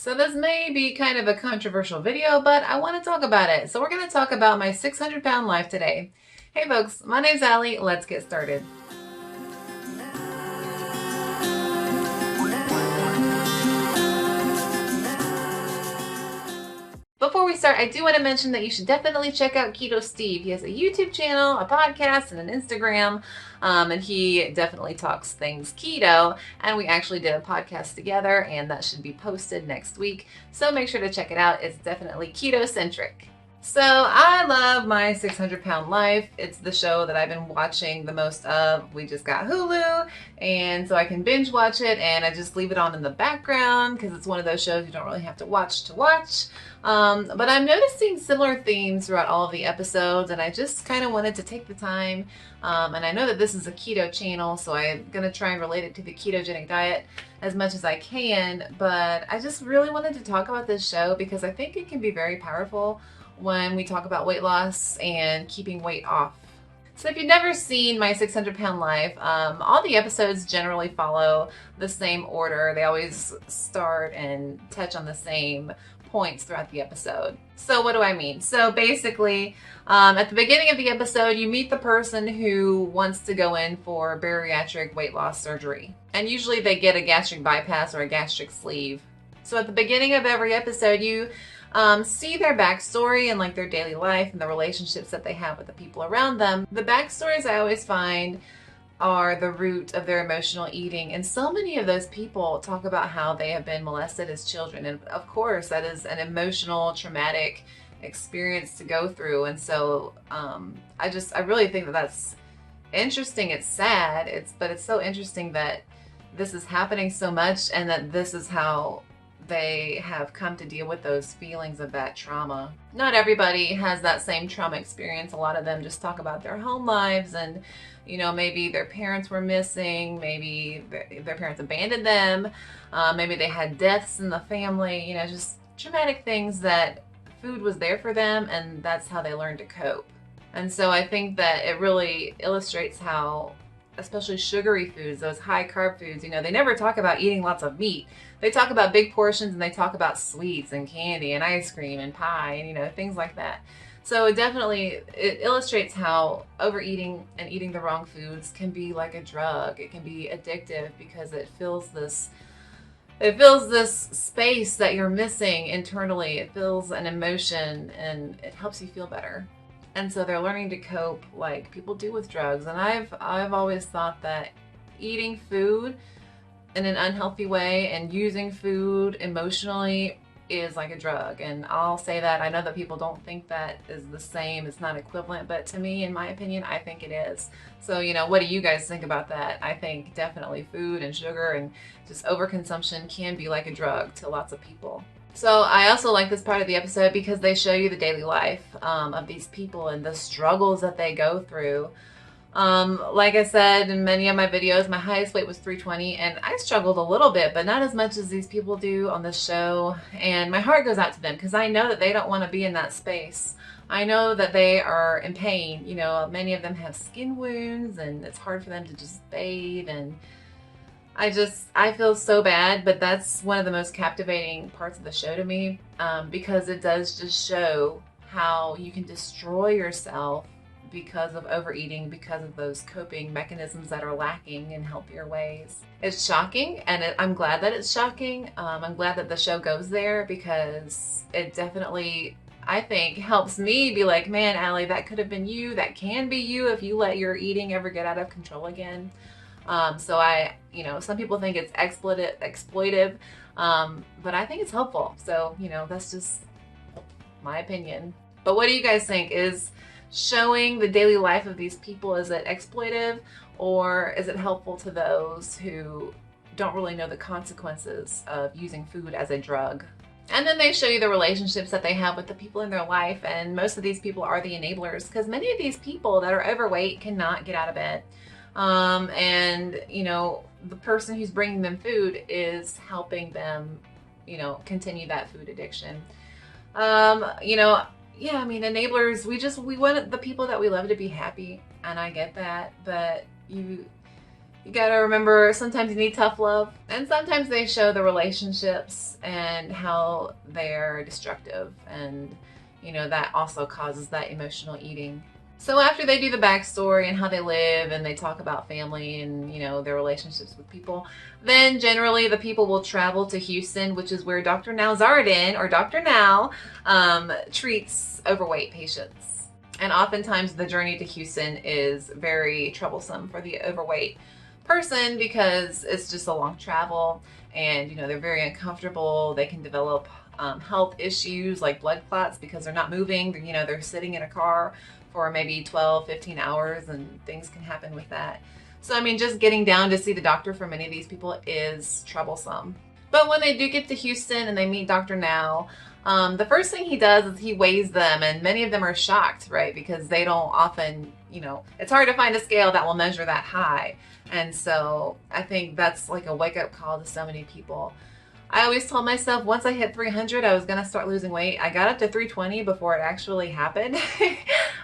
So this may be kind of a controversial video, but I want to talk about it. So we're going to talk about my 600-pound life today. Hey folks, my name's Allie. Let's get started. Before we start, I do want to mention that you should definitely check out Keto Steve. He has a YouTube channel, a podcast, and an Instagram, and he definitely talks things keto, and we actually did a podcast together, and that should be posted next week, so make sure to check it out. It's definitely keto-centric. So I love my 600-pound life. It's the show that I've been watching the most of. We just got Hulu, and so I can binge watch it, and I just leave it on in the background because it's one of those shows you don't really have to watch. But I'm noticing similar themes throughout all of the episodes, and I just kind of wanted to take the time. And I know that this is a keto channel, so I'm going to try and relate it to the ketogenic diet as much as I can. But I just really wanted to talk about this show because I think it can be very powerful when we talk about weight loss and keeping weight off. So if you've never seen my 600-pound life, all the episodes generally follow the same order. They always start and touch on the same points throughout the episode. So what do I mean? So basically, at the beginning of the episode, you meet the person who wants to go in for bariatric weight loss surgery. And usually they get a gastric bypass or a gastric sleeve. So at the beginning of every episode, you see their backstory and like their daily life and the relationships that they have with the people around them. The backstories I always find are the root of their emotional eating, and so many of those people talk about how they have been molested as children, and of course that is an emotional, traumatic experience to go through. And so I really think that that's interesting. It's sad, but it's so interesting that this is happening so much and that this is how they have come to deal with those feelings of that trauma. Not everybody has that same trauma experience. A lot of them just talk about their home lives and, you know, maybe their parents were missing, maybe their parents abandoned them, maybe they had deaths in the family, you know, just traumatic things that food was there for them and that's how they learned to cope. And so I think that it really illustrates how, especially sugary foods, those high carb foods, you know, they never talk about eating lots of meat. They talk about big portions and they talk about sweets and candy and ice cream and pie and, you know, things like that. So it illustrates how overeating and eating the wrong foods can be like a drug. It can be addictive because it fills this space that you're missing internally. It fills an emotion and it helps you feel better. And so they're learning to cope like people do with drugs. And I've always thought that eating food in an unhealthy way and using food emotionally is like a drug. And I'll say that. I know that people don't think that is the same. It's not equivalent. But to me, in my opinion, I think it is. So, you know, what do you guys think about that? I think definitely food and sugar and just overconsumption can be like a drug to lots of people. So I also like this part of the episode because they show you the daily life of these people and the struggles that they go through. Like I said in many of my videos, my highest weight was 320 and I struggled a little bit, but not as much as these people do on this show. And my heart goes out to them because I know that they don't want to be in that space. I know that they are in pain. You know, many of them have skin wounds and it's hard for them to just bathe, and I feel so bad, but that's one of the most captivating parts of the show to me, because it does just show how you can destroy yourself because of overeating, because of those coping mechanisms that are lacking in healthier ways. It's shocking, and I'm glad that it's shocking. I'm glad that the show goes there because it definitely, I think, helps me be like, man, Allie, that could have been you. That can be you if you let your eating ever get out of control again. So some people think it's exploitive, but I think it's helpful. So, you know, that's just my opinion. But what do you guys think? Is showing the daily life of these people, is it exploitive, or is it helpful to those who don't really know the consequences of using food as a drug? And then they show you the relationships that they have with the people in their life, and most of these people are the enablers, because many of these people that are overweight cannot get out of bed. And, you know, the person who's bringing them food is helping them, you know, continue that food addiction. Yeah, I mean, enablers, we want the people that we love to be happy, and I get that, but You gotta remember, sometimes you need tough love, and sometimes they show the relationships and how they're destructive, and that also causes that emotional eating. So after they do the backstory and how they live, and they talk about family and their relationships with people, then generally the people will travel to Houston, which is where Dr. Nowzaradan, or Dr. Now, treats overweight patients. And oftentimes the journey to Houston is very troublesome for the overweight person because it's just a long travel, and they're very uncomfortable. They can develop health issues like blood clots because they're not moving. They're sitting in a car for maybe 12-15 hours, and things can happen with that. So I mean, just getting down to see the doctor for many of these people is troublesome. But when they do get to Houston and they meet Dr. Now, the first thing he does is he weighs them, and many of them are shocked, right? Because they don't often, it's hard to find a scale that will measure that high. And so I think that's like a wake-up call to so many people. I always told myself once I hit 300, I was going to start losing weight. I got up to 320 before it actually happened.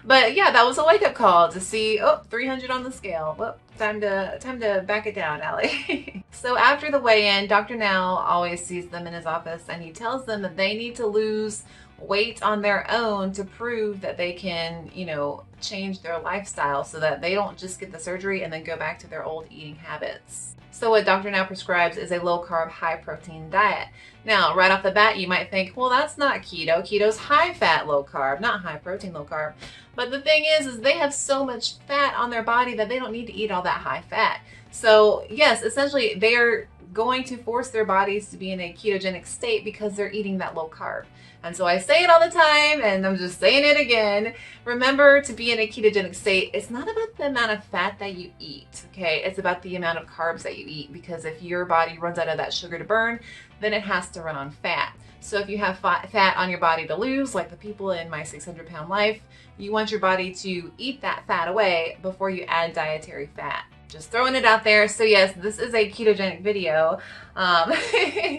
But yeah, that was a wake-up call to see, 300 on the scale. Well, time to back it down, Allie. So after the weigh-in, Dr. Now always sees them in his office, and he tells them that they need to lose weight on their own to prove that they can, change their lifestyle so that they don't just get the surgery and then go back to their old eating habits. So what Dr. Now prescribes is a low-carb, high-protein diet. Now, right off the bat, you might think, well, that's not keto. Keto's high-fat, low-carb, not high-protein, low-carb. But the thing is they have so much fat on their body that they don't need to eat all that high fat. So yes, essentially, they're going to force their bodies to be in a ketogenic state because they're eating that low carb. And so I say it all the time, and I'm just saying it again. Remember, to be in a ketogenic state, it's not about the amount of fat that you eat, okay? It's about the amount of carbs that you eat, because if your body runs out of that sugar to burn, then it has to run on fat. So if you have fat on your body to lose, like the people in my 600-pound life, you want your body to eat that fat away before you add dietary fat. Just throwing it out there. So yes, this is a ketogenic video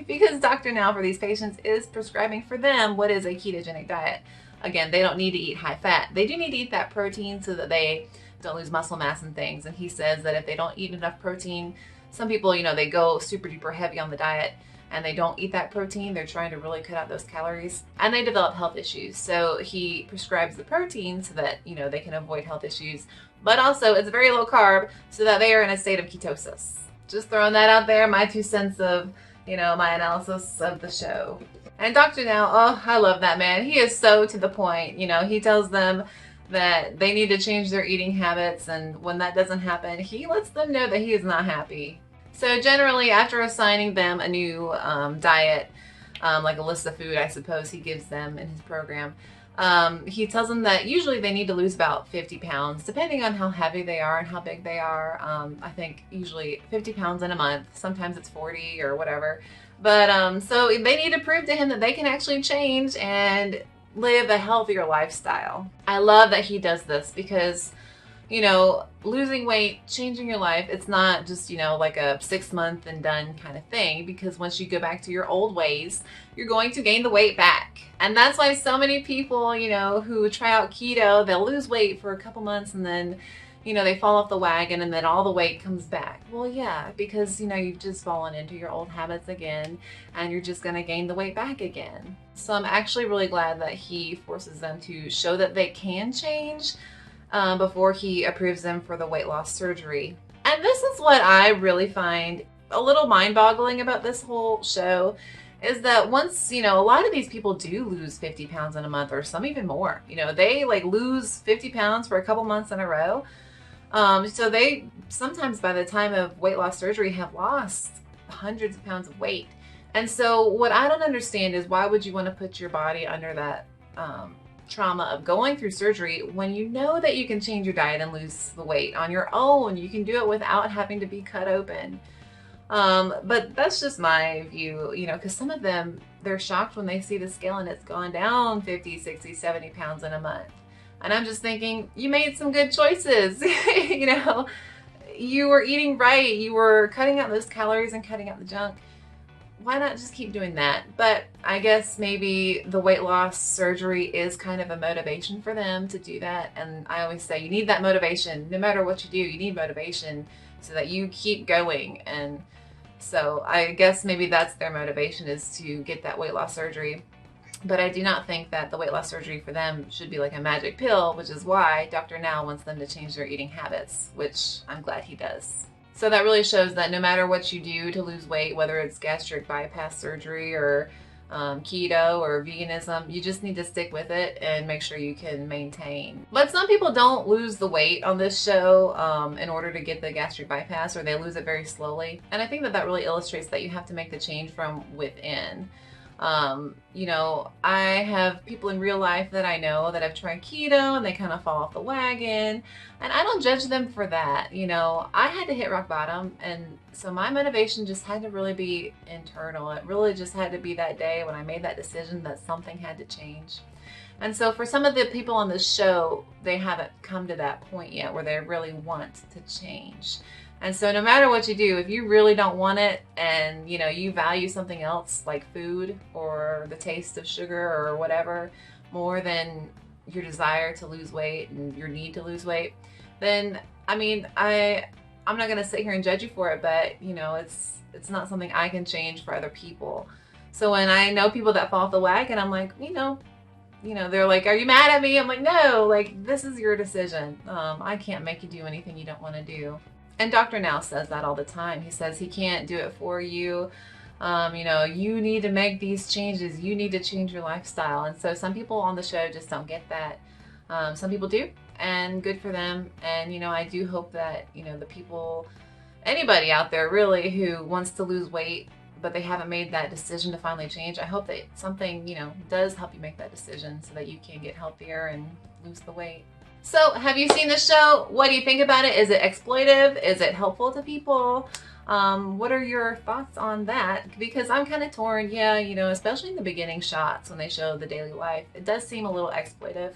because Dr. Now for these patients is prescribing for them what is a ketogenic diet. Again, they don't need to eat high fat. They do need to eat that protein so that they don't lose muscle mass and things. And he says that if they don't eat enough protein, some people, they go super duper heavy on the diet and they don't eat that protein. They're trying to really cut out those calories and they develop health issues. So he prescribes the protein so that, they can avoid health issues. But also it's very low carb so that they are in a state of ketosis. Just throwing that out there, my 2 cents of, my analysis of the show. And Dr. Now, I love that man. He is so to the point. He tells them that they need to change their eating habits, and when that doesn't happen, he lets them know that he is not happy. So generally, after assigning them a new diet, like a list of food, I suppose he gives them in his program, he tells them that usually they need to lose about 50 pounds, depending on how heavy they are and how big they are. I think usually 50 pounds in a month. Sometimes it's 40 or whatever. But so they need to prove to him that they can actually change and live a healthier lifestyle. I love that he does this because, losing weight, changing your life, it's not just, like a 6-month and done kind of thing, because once you go back to your old ways, you're going to gain the weight back. And that's why so many people, who try out keto, they'll lose weight for a couple months and then, they fall off the wagon and then all the weight comes back. Well, yeah, because, you've just fallen into your old habits again and you're just going to gain the weight back again. So I'm actually really glad that he forces them to show that they can change before he approves them for the weight loss surgery. And this is what I really find a little mind-boggling about this whole show, is that once, a lot of these people do lose 50 pounds in a month, or some even more. They lose 50 pounds for a couple months in a row. So they sometimes by the time of weight loss surgery have lost hundreds of pounds of weight. And so what I don't understand is, why would you want to put your body under that trauma of going through surgery when you know that you can change your diet and lose the weight on your own? You can do it without having to be cut open. But that's just my view, because some of them, they're shocked when they see the scale and it's gone down 50, 60, 70 pounds in a month. And I'm just thinking, you made some good choices. You were eating right. You were cutting out those calories and cutting out the junk. Why not just keep doing that? But I guess maybe the weight loss surgery is kind of a motivation for them to do that. And I always say, you need that motivation. No matter what you do, you need motivation so that you keep going. And so I guess maybe that's their motivation, is to get that weight loss surgery. But I do not think that the weight loss surgery for them should be like a magic pill, which is why Dr. Now wants them to change their eating habits, which I'm glad he does. So that really shows that no matter what you do to lose weight, whether it's gastric bypass surgery or keto or veganism, you just need to stick with it and make sure you can maintain. But some people don't lose the weight on this show in order to get the gastric bypass, or they lose it very slowly. And I think that that really illustrates that you have to make the change from within. You know, I have people in real life that I know that have tried keto and they kind of fall off the wagon, and I don't judge them for that. You know, I had to hit rock bottom, and so my motivation just had to really be internal. It really just had to be that day when I made that decision that something had to change. And so for some of the people on this show, they haven't come to that point yet where they really want to change. And so no matter what you do, if you really don't want it and, you know, you value something else like food or the taste of sugar or whatever more than your desire to lose weight and your need to lose weight, then, I mean, I'm not going to sit here and judge you for it, but, you know, it's not something I can change for other people. So when I know people that fall off the wagon, I'm like, you know, they're like, are you mad at me? I'm like, no, like, this is your decision. I can't make you do anything you don't want to do. And Dr. Now says that all the time. He says he can't do it for you. You know, you need to make these changes. You need to change your lifestyle. And so some people on the show just don't get that. Some people do, and good for them. And, you know, I do hope that, you know, the people, anybody out there really who wants to lose weight, but they haven't made that decision to finally change, I hope that something, you know, does help you make that decision so that you can get healthier and lose the weight. So have you seen this show? What do you think about it? Is it exploitive? Is it helpful to people? What are your thoughts on that? Because I'm kind of torn. Yeah, you know, especially in the beginning shots when they show the daily life, it does seem a little exploitive.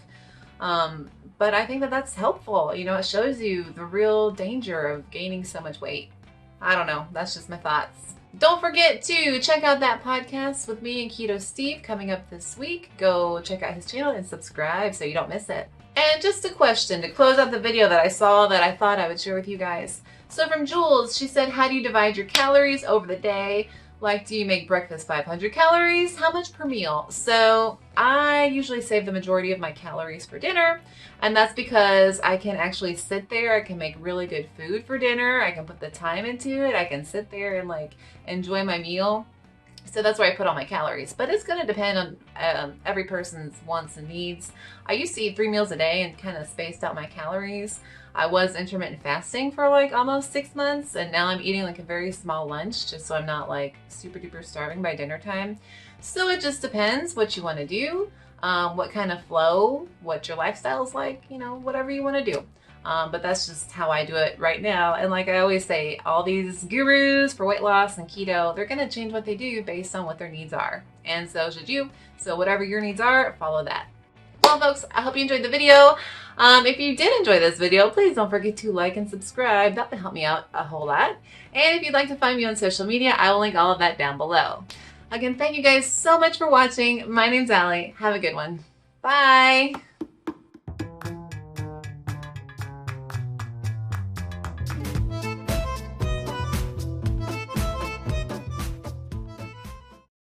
But I think that that's helpful. You know, it shows you the real danger of gaining so much weight. I don't know. That's just my thoughts. Don't forget to check out that podcast with me and Keto Steve coming up this week. Go check out his channel and subscribe so you don't miss it. And just a question to close out the video that I saw that I thought I would share with you guys. So from Jules, she said, how do you divide your calories over the day? Like, do you make breakfast 500 calories? How much per meal? So I usually save the majority of my calories for dinner. And that's because I can actually sit there. I can make really good food for dinner. I can put the time into it. I can sit there and like enjoy my meal. So that's where I put all my calories. But it's going to depend on every person's wants and needs. I used to eat 3 meals a day and kind of spaced out my calories. I was intermittent fasting for like almost 6 months, and now I'm eating like a very small lunch just so I'm not like super duper starving by dinner time. So it just depends what you want to do, what kind of flow, what your lifestyle is like, you know, whatever you want to do. But that's just how I do it right now. And like I always say, all these gurus for weight loss and keto, they're going to change what they do based on what their needs are. And so should you. So whatever your needs are, follow that. Well, folks, I hope you enjoyed the video. If you did enjoy this video, please don't forget to like and subscribe. That would help me out a whole lot. And if you'd like to find me on social media, I will link all of that down below. Again, thank you guys so much for watching. My name's Allie. Have a good one. Bye.